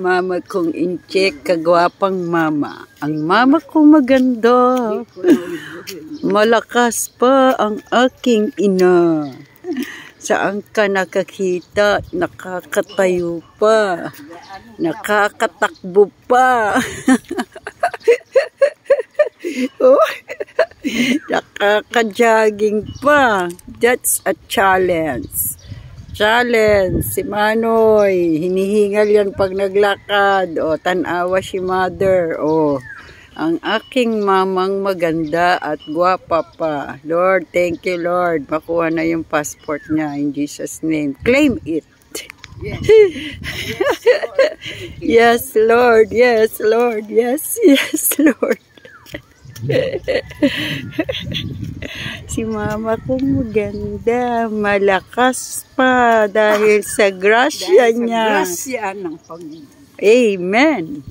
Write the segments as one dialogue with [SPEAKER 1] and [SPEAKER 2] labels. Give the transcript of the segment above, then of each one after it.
[SPEAKER 1] Mama kong incheck, kagwapang mama. Ang mama kong maganda. Malakas pa ang aking ina. Saan ka nakakita? Nakakatayo pa. Nakakatakbo pa. Oh, nakaka-jogging pa. That's a challenge. Challenge. Si Manoy, hinihingal yan pag naglakad. O, tanawa si mother. O, ang aking mamang maganda at gwapa pa. Lord, thank you, Lord. Makuha na yung passport niya in Jesus' name. Claim it. Yes, Lord. Yes, Lord. Yes, yes, Lord. Si mama ko maganda, malakas pa dahil sa grasya niya.
[SPEAKER 2] Grasya ng Panginoon.
[SPEAKER 1] Amen.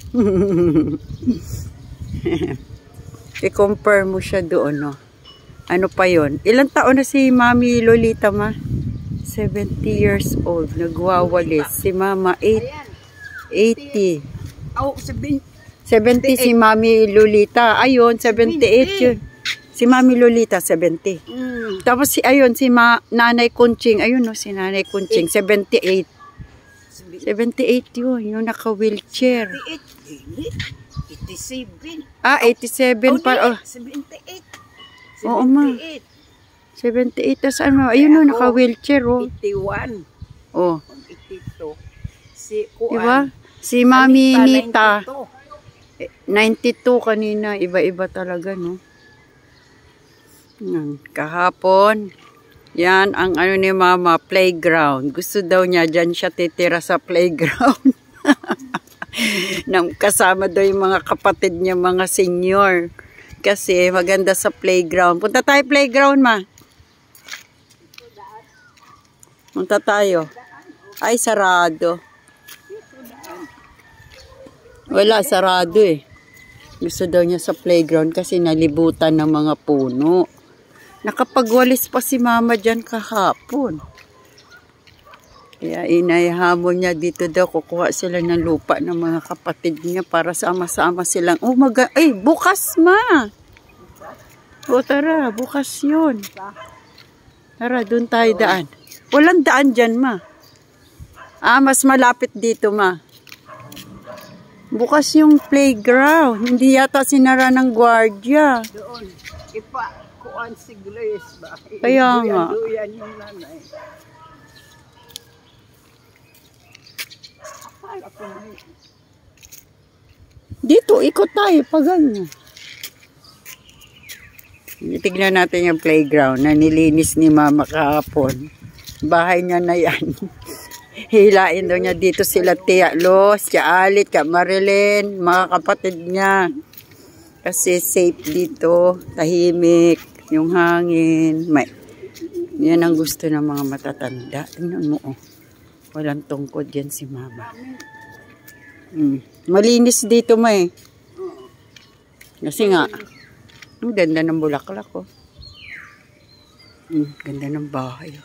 [SPEAKER 1] I-compare mo siya doon, no? Ano pa yon? Ilang taon na si Mami Lolita, ma? 70 years old. Nagwawalis. Si Mama, 80.
[SPEAKER 2] Oh,
[SPEAKER 1] 70 si Mami Lolita. Ayun, 78 yun. Si Mami Lolita, 70. Tapos si Nanay Kunching. Ayun, no, si Nanay Kunching, 78. 78 yun, yung naka-wheelchair.
[SPEAKER 2] 87.
[SPEAKER 1] Ah, 87 pa. Oh.
[SPEAKER 2] 78.
[SPEAKER 1] Oo, ma. 78. Tapos ano, ayun, no, naka-wheelchair, oh.
[SPEAKER 2] 81.
[SPEAKER 1] Oh.
[SPEAKER 2] 82. Si Kuan.
[SPEAKER 1] Diba? Si Mami Nita.
[SPEAKER 2] 92.
[SPEAKER 1] 92 kanina. Iba-iba talaga, no? Kahapon. Yan ang ano ni Mama, playground. Gusto daw niya, dyan siya titira sa playground. Kasama daw yung mga kapatid niya, mga senior. Kasi maganda sa playground. Punta tayo playground, ma. Punta tayo. Ay, sarado. Wala, sarado eh. Gusto daw niya sa playground kasi nalibutan ng mga puno. Nakapagwalis pa si Mama dyan kahapon. Kaya inahamon niya dito daw. Kukuha sila ng lupa ng mga kapatid niya para sama-sama silang. Oh, ay, bukas, ma! O, tara, bukas yun. Tara, dun tayo daan. Walang daan dyan, ma. Ah, mas malapit dito, ma. Bukas yung playground. Hindi yata sinara ng gwardiya.
[SPEAKER 2] Doon. Kuan si Grace ba?
[SPEAKER 1] Kaya nga.
[SPEAKER 2] Duyan yung nanay.
[SPEAKER 1] Dito, ikot tayo. Paganyan. Tignan natin yung playground na nilinis ni Mama kahapon. Bahay niya na yan. Hilain daw niya dito sila Tia Los, Tia Alit, Tia Marilyn, mga kapatid niya. Kasi safe dito, tahimik, yung hangin. Yan ang gusto ng mga matatanda. Tingnan mo, oh. Walang tungkod yan si Mama. Malinis dito, may. Kasi nga, ang ganda ng bulaklak, oh. Ganda ng bahay.